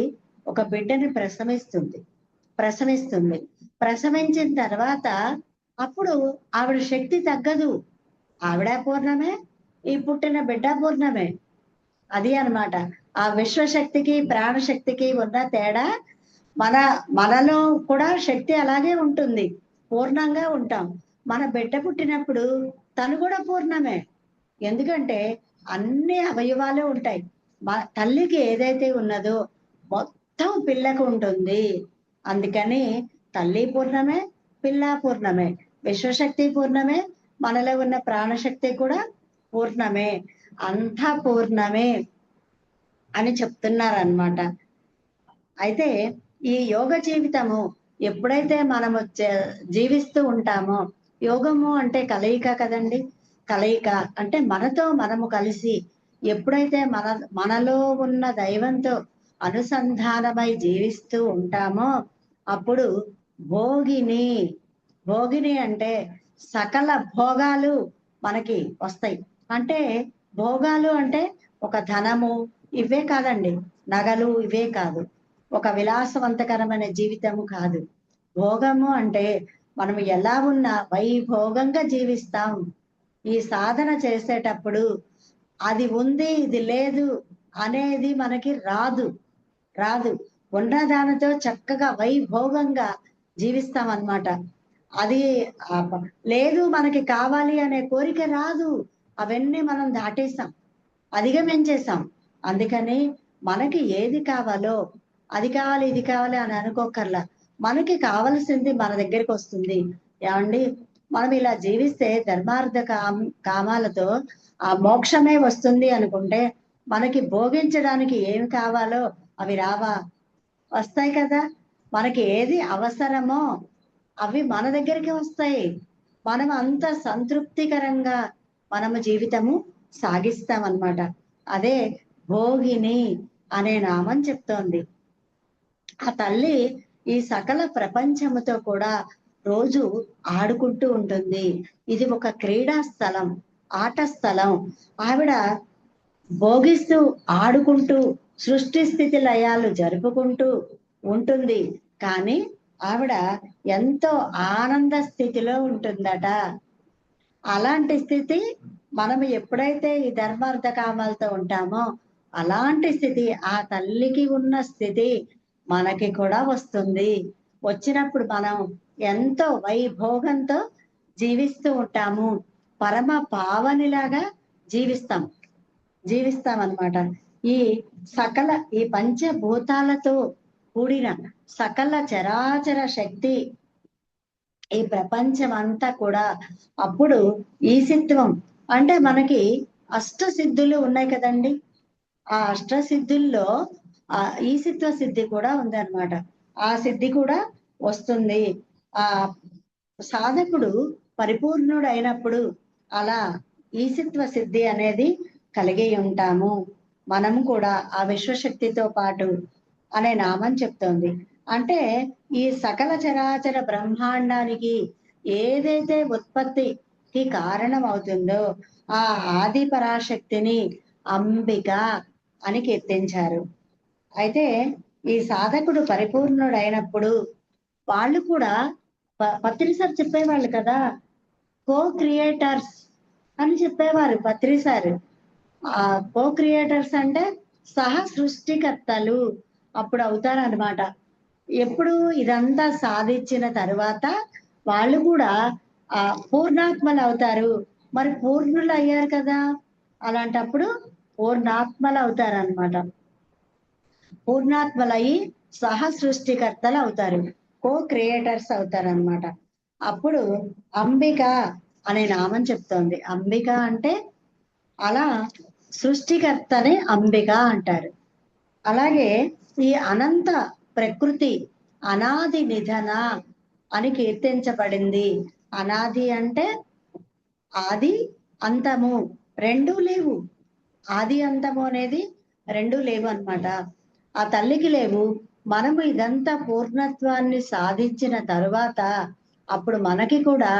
ఒక బిడ్డని ప్రసవిస్తుంది. ప్రసవించిన తర్వాత అప్పుడు ఆవిడ శక్తి తగ్గదు, ఆవిడ పూర్ణమే, ఈ పుట్టిన బిడ్డ పూర్ణమే. అది అన్నమాట ఆ విశ్వశక్తికి ప్రాణశక్తికి ఉన్న తేడా. మనలో కూడా శక్తి అలాగే ఉంటుంది, పూర్ణంగా ఉంటాం. మన బిడ్డ పుట్టినప్పుడు తను కూడా పూర్ణమే, ఎందుకంటే అన్ని అవయవాలు ఉంటాయి. తల్లికి ఏదైతే ఉన్నదో మొత్తం పిల్లకు ఉంటుంది. అందుకని తల్లి పూర్ణమే, పిల్ల పూర్ణమే, విశ్వశక్తి పూర్ణమే, మనలో ఉన్న ప్రాణశక్తి కూడా పూర్ణమే, అంతా పూర్ణమే అని చెప్తున్నారన్నమాట. అయితే ఈ యోగ జీవితము ఎప్పుడైతే మనము జీవిస్తూ ఉంటామో, యోగము అంటే కలయిక కదండి. కలయిక అంటే మనతో మనము కలిసి ఎప్పుడైతే మనలో ఉన్న దైవంతో అనుసంధానమై జీవిస్తూ ఉంటామో అప్పుడు భోగిని అంటే సకల భోగాలు మనకి వస్తాయి. అంటే భోగాలు అంటే ఒక ధనము ఇవే కాదండి, నగలు ఇవే కాదు, ఒక విలాసవంతకరమైన జీవితము కాదు. భోగము అంటే మనం ఎలా ఉన్నా వైభోగంగా జీవిస్తాం. ఈ సాధన చేసేటప్పుడు అది ఉంది ఇది లేదు అనేది మనకి రాదు. ఉన్న దానితో చక్కగా వైభోగంగా జీవిస్తాం అన్నమాట. అది లేదు మనకి కావాలి అనే కోరిక రాదు, అవన్నీ మనం దాటేసాం, అధిగమించేసాం. అందుకని మనకి ఏది కావాలో అది కావాలి ఇది కావాలి అని అనుకోకర్లా, మనకి కావలసింది మన దగ్గరికి వస్తుంది. ఏమండి, మనం ఇలా జీవిస్తే ధర్మార్థ కామాలతో ఆ మోక్షమే వస్తుంది అనుకుంటే మనకి భోగించడానికి ఏమి కావాలో అవి రావా? వస్తాయి కదా. మనకి ఏది అవసరమో అవి మన దగ్గరికి వస్తాయి. మనం అంత సంతృప్తికరంగా మనము జీవితము సాగిస్తామన్నమాట. అదే భోగిని అనే నామం చెప్తోంది. ఆ తల్లి ఈ సకల ప్రపంచముతో కూడా రోజు ఆడుకుంటూ ఉంటుంది. ఇది ఒక క్రీడా స్థలం, ఆట స్థలం. ఆవిడ భోగిస్తూ ఆడుకుంటూ సృష్టి స్థితి లయాలు జరుపుకుంటూ ఉంటుంది. కానీ ఆవిడ ఎంతో ఆనంద స్థితిలో ఉంటుందట. అలాంటి స్థితి మనం ఎప్పుడైతే ఈ ధర్మార్థ కామాలతో ఉంటామో అలాంటి స్థితి ఆ తల్లికి ఉన్న స్థితి మనకి కూడా వస్తుంది. వచ్చినప్పుడు మనం ఎంతో వైభోగంతో జీవిస్తూ ఉంటాము. పరమ పావనిలాగా జీవిస్తాం అన్నమాట. ఈ సకల ఈ పంచభూతాలతో కూడిన సకల చరాచర శక్తి ఈ ప్రపంచం అంతా కూడా అప్పుడు ఈశిత్వం అంటే మనకి అష్టసిద్ధులు ఉన్నాయి కదండి. ఆ అష్టసిద్ధుల్లో ఆ ఈశిత్వ సిద్ధి కూడా ఉందన్నమాట. ఆ సిద్ధి కూడా వస్తుంది. ఆ సాధకుడు పరిపూర్ణుడు అయినప్పుడు అలా ఈశిత్వ సిద్ధి అనేది కలిగి ఉంటాము. మనము కూడా ఆ విశ్వశక్తితో పాటు అనే నామం చెప్తోంది. అంటే ఈ సకల చరాచర బ్రహ్మాండానికి ఏదైతే ఉత్పత్తికి కారణం అవుతుందో ఆ ఆది పరాశక్తిని అంబిక అని కీర్తించారు. అయితే ఈ సాధకుడు పరిపూర్ణుడైనప్పుడు వాళ్ళు కూడా పత్రి సార్ చెప్పేవాళ్ళు కదా, కో క్రియేటర్స్ అని చెప్పేవారు పత్రి సార్. ఆ కో క్రియేటర్స్ అంటే సహ సృష్టికర్తలు అప్పుడు అవుతారనమాట. ఎప్పుడు ఇదంతా సాధించిన తరువాత వాళ్ళు కూడా పూర్ణాత్మలు అవుతారు. మరి పూర్ణులు అయ్యారు కదా, అలాంటప్పుడు పూర్ణాత్మలు అవుతారనమాట. పూర్ణాత్మలయ్యి సహ సృష్టికర్తలు అవుతారు, కో క్రియేటర్స్ అవుతారనమాట. అప్పుడు అంబిక అనే నామం చెప్తోంది. అంబిక అంటే అలా సృష్టికర్తని అంబిక అంటారు. అలాగే ఈ అనంత ప్రకృతి అనాది నిధన అని కీర్తించబడింది. అనాది అంటే ఆది అంతము రెండూ లేవు. ఆది అంతము అనేది రెండూ లేవు అన్నమాట. ఆ తల్లికి లేవు. మనము ఇదంతా పూర్ణత్వాన్ని సాధించిన తరువాత అప్పుడు మనకి కూడా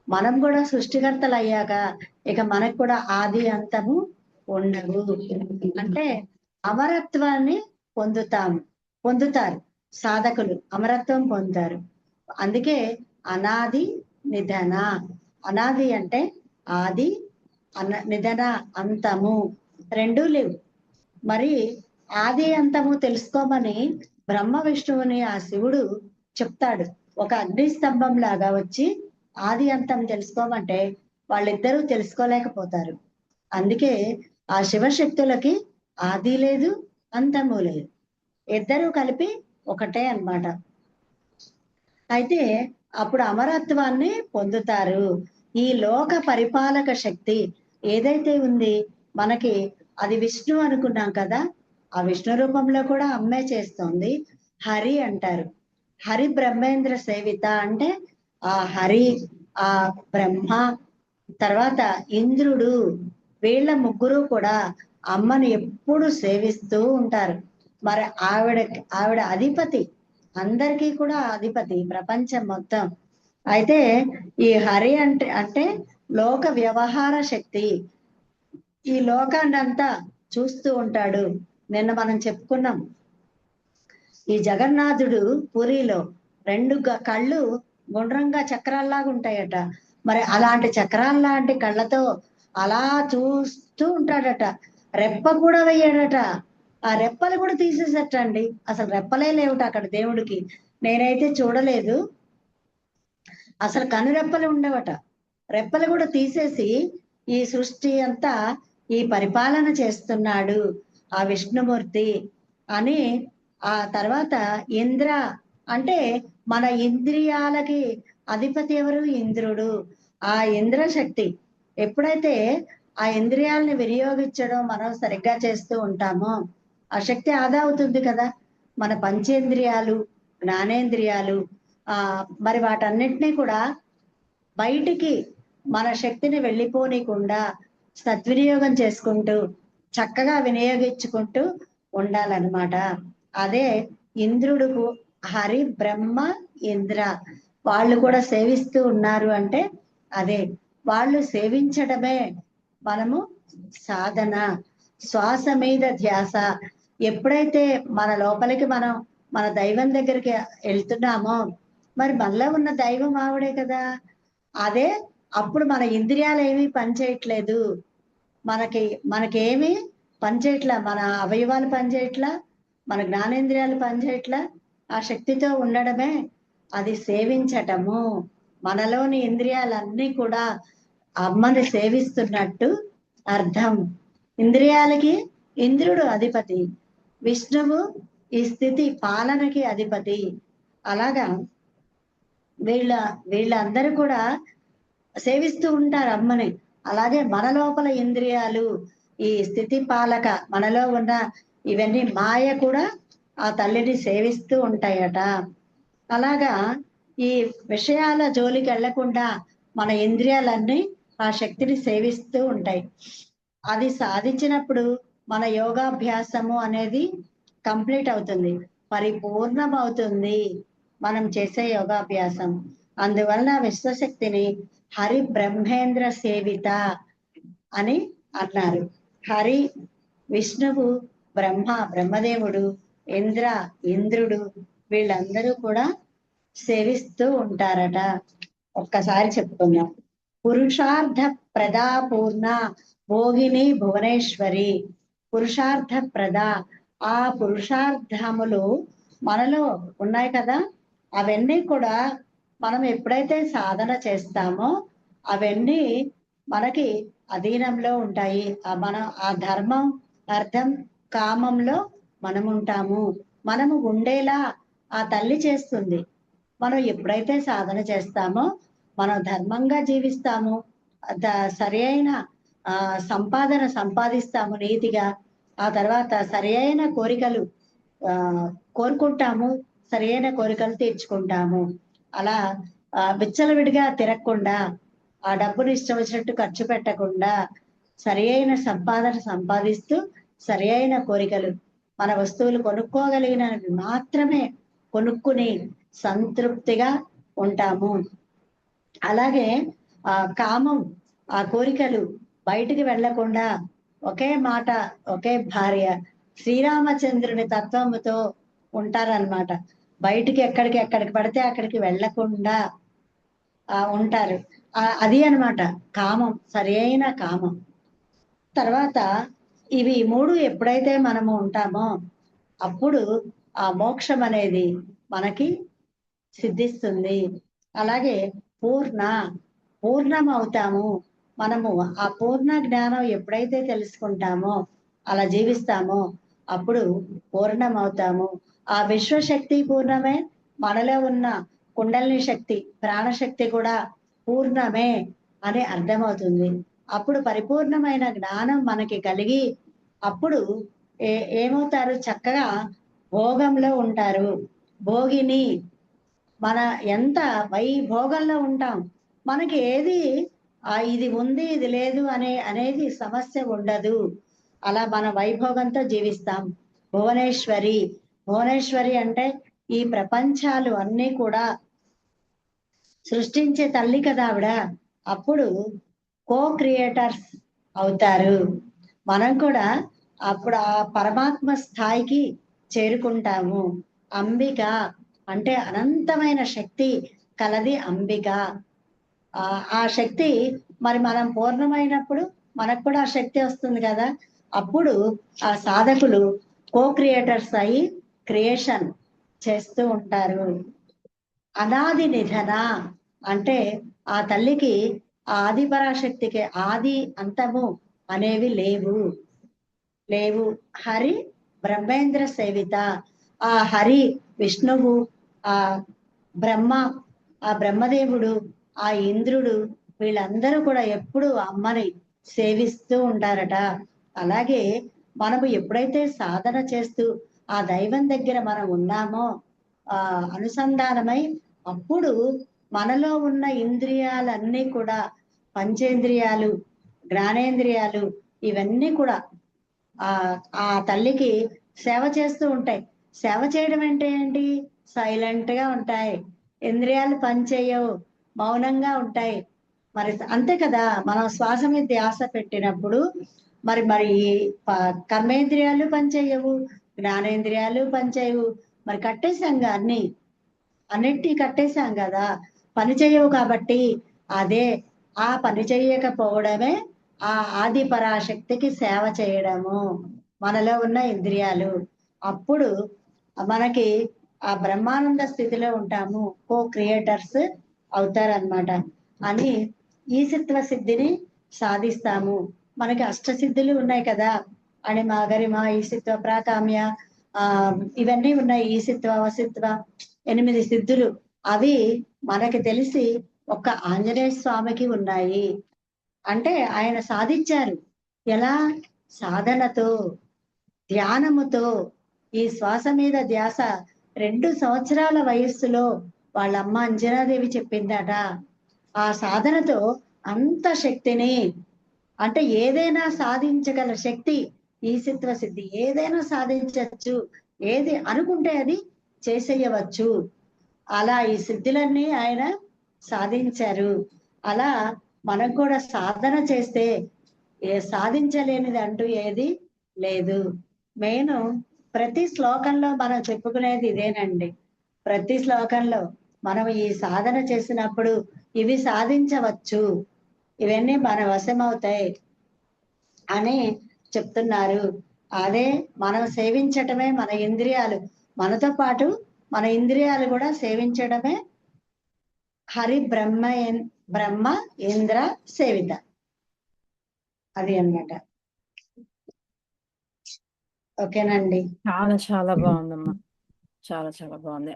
మనం కూడా సృష్టికర్తలు అయ్యాక ఇక మనకు కూడా ఆది అంతము ఉండవు. అంటే అమరత్వాన్ని పొందుతారు సాధకులు, అమరత్వం పొందుతారు. అందుకే అనాది నిధన. అనాది అంటే ఆది, నిధన అంతము రెండూ లేవు. మరి ఆది అంతము తెలుసుకోమని బ్రహ్మ విష్ణువుని ఆ శివుడు చెప్తాడు. ఒక అగ్ని స్తంభం లాగా వచ్చి ఆది అంతం తెలుసుకోమంటే వాళ్ళిద్దరూ తెలుసుకోలేకపోతారు. అందుకే ఆ శివశక్తులకి ఆది లేదు, అంతము లేదు, ఇద్దరూ కలిపి ఒకటే అన్నమాట. అయితే అప్పుడు అమరత్వాన్ని పొందుతారు. ఈ లోక పరిపాలక శక్తి ఏదైతే ఉంది మనకి, అది విష్ణు అనుకున్నాం కదా, ఆ విష్ణు రూపంలో కూడా అమ్మే చేస్తోంది. హరి అంటారు. హరి బ్రహ్మేంద్ర సేవిత అంటే ఆ హరి, ఆ బ్రహ్మ, తర్వాత ఇంద్రుడు, వీళ్ళ ముగ్గురు కూడా అమ్మని ఎప్పుడు సేవిస్తూ ఉంటారు. మరి ఆవిడ అధిపతి, అందరికీ కూడా అధిపతి ప్రపంచం మొత్తం. అయితే ఈ హరి అంటే లోక వ్యవహార శక్తి. ఈ లోకాన్ని అంతా చూస్తూ ఉంటాడు. నిన్న మనం చెప్పుకున్నాం, ఈ జగన్నాథుడు పూరిలో రెండు కళ్ళు గుండ్రంగా చక్రాల్లాగా ఉంటాయట. మరి అలాంటి చక్రాల్లాంటి కళ్ళతో అలా చూస్తూ ఉంటాడట. రెప్ప కూడా వేయడట. ఆ రెప్పలు కూడా తీసేసటండి. అసలు రెప్పలే లేవుట అక్కడ దేవుడికి. నేనైతే చూడలేదు. అసలు కనురెప్పలు ఉండవట. రెప్పలు కూడా తీసేసి ఈ సృష్టి అంతా ఈ పరిపాలన చేస్తున్నాడు ఆ విష్ణుమూర్తి అని. ఆ తర్వాత ఇంద్ర అంటే మన ఇంద్రియాలకి అధిపతి ఎవరు? ఇంద్రుడు. ఆ ఇంద్ర శక్తి ఎప్పుడైతే ఆ ఇంద్రియాలని వినియోగించడం మనం సరిగ్గా చేస్తూ ఉంటామో ఆ శక్తి ఆదా అవుతుంది కదా. మన పంచేంద్రియాలు, జ్ఞానేంద్రియాలు మరి వాటన్నిటినీ కూడా బయటికి మన శక్తిని వెళ్ళిపోనీయకుండా సద్వినియోగం చేసుకుంటూ చక్కగా వినియోగించుకుంటూ ఉండాలన్నమాట. అదే ఇంద్రుడు, హరి, బ్రహ్మ, ఇంద్ర వాళ్ళు కూడా సేవిస్తూ ఉన్నారు అంటే అదే. వాళ్ళు సేవించడమే మనము సాధన. శ్వాస మీద ధ్యాస. ఎప్పుడైతే మన లోపలికి మనం మన దైవం దగ్గరికి వెళ్తున్నామో, మరి మనలో ఉన్న దైవం ఆవిడే కదా. అదే అప్పుడు మన ఇంద్రియాలు ఏమీ పనిచేయట్లేదు, మనకి మనకేమి పనిచేయట్లా, మన అవయవాలు పనిచేయట్లా, మన జ్ఞానేంద్రియాలు పనిచేయట్లా. ఆ శక్తితో ఉండడమే అది సేవించటము. మనలోని ఇంద్రియాలన్నీ కూడా అమ్మని సేవిస్తున్నట్టు అర్థం. ఇంద్రియాలకి ఇంద్రుడు అధిపతి, విష్ణువు ఈ స్థితి పాలనకి అధిపతి. అలాగా వీళ్ళందరూ కూడా సేవిస్తూ ఉంటారు అమ్మని. అలాగే మన లోపల ఇంద్రియాలు, ఈ స్థితి పాలక మనలో ఉన్న ఇవన్నీ మాయ కూడా ఆ తల్లిని సేవిస్తూ ఉంటాయట. అలాగా ఈ విషయాల జోలికి వెళ్లకుండా మన ఇంద్రియాలన్నీ ఆ శక్తిని సేవిస్తూ ఉంటాయి. అది సాధించినప్పుడు మన యోగాభ్యాసము అనేది కంప్లీట్ అవుతుంది, పరిపూర్ణం అవుతుంది మనం చేసే యోగాభ్యాసం. అందువలన విశ్వశక్తిని హరి బ్రహ్మేంద్ర సేవిత అని అన్నారు. హరి విష్ణువు, బ్రహ్మదేవుడు, ఇంద్రుడు వీళ్ళందరూ కూడా సేవిస్తూ ఉంటారట. ఒక్కసారి చెప్పుకుందాం. పురుషార్థ ప్రదాపూర్ణ భోగిని భువనేశ్వరి. పురుషార్థ ప్రద, ఆ పురుషార్థములు మనలో ఉన్నాయి కదా, అవన్నీ కూడా మనం ఎప్పుడైతే సాధన చేస్తామో అవన్నీ మనకి అధీనంలో ఉంటాయి. మనం ఆ ధర్మం, అర్థం, కామంలో మనం ఉంటాము. మనము ఉండేలా ఆ తల్లి చేస్తుంది. మనం ఎప్పుడైతే సాధన చేస్తామో మనం ధర్మంగా జీవిస్తాము, సరి అయిన సంపాదన సంపాదిస్తాము నీతిగా. ఆ తర్వాత సరి అయిన కోరికలు కోరుకుంటాము, సరి అయిన కోరికలు తీర్చుకుంటాము. అలా విచ్చలవిడిగా తిరగకుండా, ఆ డబ్బును ఇష్టం వచ్చినట్టు ఖర్చు పెట్టకుండా, సరి అయిన సంపాదన సంపాదిస్తూ సరి అయిన కోరికలు, మన వస్తువులు కొనుక్కోగలిగినవి మాత్రమే కొనుక్కుని సంతృప్తిగా ఉంటాము. అలాగే ఆ కామం, ఆ కోరికలు బయటికి వెళ్లకుండా ఒకే మాట, ఒకే భార్య, శ్రీరామచంద్రుని తత్వముతో ఉంటారన్నమాట. బయటికి ఎక్కడికి పడితే అక్కడికి వెళ్లకుండా ఉంటారు. అది అన్నమాట కామం, సరి అయిన కామం. తర్వాత ఇవి మూడు ఎప్పుడైతే మనము ఉంటామో అప్పుడు ఆ మోక్షం అనేది మనకి సిద్ధిస్తుంది. అలాగే పూర్ణం అవుతాము మనము. ఆ పూర్ణ జ్ఞానం ఎప్పుడైతే తెలుసుకుంటామో, అలా జీవిస్తామో అప్పుడు పూర్ణం అవుతాము. ఆ విశ్వశక్తి పూర్ణమే, మనలో ఉన్న కుండలిని శక్తి, ప్రాణశక్తి కూడా పూర్ణమే అని అర్థమవుతుంది. అప్పుడు పరిపూర్ణమైన జ్ఞానం మనకి కలిగి అప్పుడు ఏమవుతారు, చక్కగా భోగంలో ఉంటారు. భోగిని, మన ఎంత వైభోగంలో ఉంటాం, మనకి ఏది ఇది ఉంది ఇది లేదు అనేది సమస్య ఉండదు. అలా మన వైభోగంతో జీవిస్తాం. భువనేశ్వరి అంటే ఈ ప్రపంచాలు అన్నీ కూడా సృష్టించే తల్లి కదా ఆవిడ. అప్పుడు క్రియేటర్స్ అవుతారు. మనం కూడా అప్పుడు ఆ పరమాత్మ స్థాయికి చేరుకుంటాము. అంబిక అంటే అనంతమైన శక్తి కలది అంబిక. ఆ శక్తి మరి మనం పూర్ణమైనప్పుడు మనకు కూడా ఆ శక్తి వస్తుంది కదా. అప్పుడు ఆ సాధకులు క్రియేటర్స్ అయి క్రియేషన్ చేస్తూ ఉంటారు. అనాది నిధన అంటే ఆ తల్లికి, ఆ ఆది పరాశక్తికి ఆది అంతము అనేవి లేవు. హరి బ్రహ్మేంద్ర సేవిత. ఆ హరి విష్ణువు, ఆ బ్రహ్మ, ఆ బ్రహ్మదేవుడు, ఆ ఇంద్రుడు వీళ్ళందరూ కూడా ఎప్పుడు అమ్మని సేవిస్తూ ఉంటారట. అలాగే మనము ఎప్పుడైతే సాధన చేస్తూ ఆ దైవం దగ్గర మనం ఉన్నామో అనుసంధానమై, అప్పుడు మనలో ఉన్న ఇంద్రియాలన్నీ కూడా, పంచేంద్రియాలు, జ్ఞానేంద్రియాలు ఇవన్నీ కూడా ఆ తల్లికి సేవ చేస్తూ ఉంటాయి. సేవ చేయడం అంటే ఏంటి, సైలెంట్ గా ఉంటాయి, ఇంద్రియాలు పనిచేయవు, మౌనంగా ఉంటాయి. మరి అంతే కదా, మనం శ్వాస మీద ధ్యాస పెట్టినప్పుడు మరి కర్మేంద్రియాలు పనిచేయవు, జ్ఞానేంద్రియాలు పనిచేయవు. మరి కట్టేశాంగా అన్నిటి కట్టేశాం కదా, పని చేయవు. కాబట్టి అదే ఆ పని చేయకపోవడమే ఆ ఆది పరాశక్తికి సేవ చేయడము. మనలో ఉన్న ఇంద్రియాలు అప్పుడు మనకి ఆ బ్రహ్మానంద స్థితిలో ఉంటాము, కో క్రియేటర్స్ అవుతారనమాట అని ఈశత్వ సిద్ధిని సాధిస్తాము. మనకి అష్టసిద్ధులు ఉన్నాయి కదా, అని గరిమ, ఈశిత్వ, ప్రాకామ్య, ఆ ఇవన్నీ ఉన్నాయి. ఈశిత్వ, వసిత్వ, 8 సిద్ధులు. అవి మనకి తెలిసి ఒక్క ఆంజనేయ స్వామికి ఉన్నాయి. అంటే ఆయన సాధించారు. ఎలా? సాధనతో, ధ్యానముతో. ఈ శ్వాస మీద ధ్యాస 2 సంవత్సరాల వయస్సులో వాళ్ళ అమ్మ అంజనాదేవి చెప్పిందట. ఆ సాధనతో అంత శక్తిని, అంటే ఏదైనా సాధించగల శక్తి ఈశిత్వ సిద్ధి. ఏదైనా సాధించవచ్చు, ఏది అనుకుంటే అది చేసేయవచ్చు. అలా ఈ సిద్ధులన్నీ ఆయన సాధించారు. అలా మనం కూడా సాధన చేస్తే సాధించలేనిది అంటూ ఏది లేదు. మెయిన్ ప్రతి శ్లోకంలో మనం చెప్పుకునేది ఇదేనండి. ప్రతి శ్లోకంలో మనం ఈ సాధన చేసినప్పుడు ఇవి సాధించవచ్చు, ఇవన్నీ మన వశమవుతాయి అని చెప్తున్నారు. అదే మనం సేవించటమే మన ఇంద్రియాలు. మనతో పాటు మన ఇంద్రియాలు కూడా సేవించడమే హరి బ్రహ్మ ఇంద్ర సేవిత. అది అన్నమాట. ఓకేనండి. చాలా చాలా బాగుందమ్మా. చాలా చాలా బాగుంది.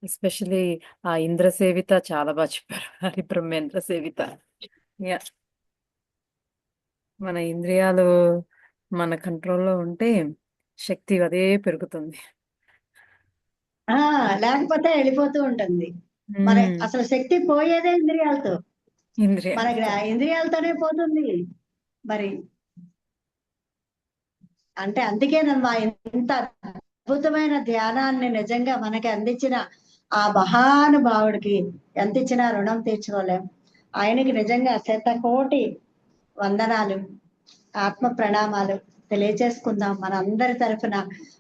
ఎస్పెషలీ ఆ ఇంద్ర సేవిత చాలా బాగా చెప్పారు. హరిబ్రహ్మేంద్ర సేవిత. యా, మన ఇంద్రియాలు మన కంట్రోల్లో ఉంటే శక్తి అదే పెరుగుతుంది. లేకపోతే వెళ్ళిపోతూ ఉంటుంది. మన అసలు శక్తి పోయేదే ఇంద్రియాలతో. మన ఇంద్రియాలతోనే పోతుంది. మరి అంటే అందుకేనమ్మా ఇంత అద్భుతమైన ధ్యానాన్ని నిజంగా మనకి అందించిన ఆ మహానుభావుడికి ఎంత ఇచ్చినా రుణం తీర్చుకోలేం. ఆయనకి నిజంగా శతకోటి వందనాలు, ఆత్మ ప్రణామాలు తెలియజేసుకుందాం మన అందరి తరఫున.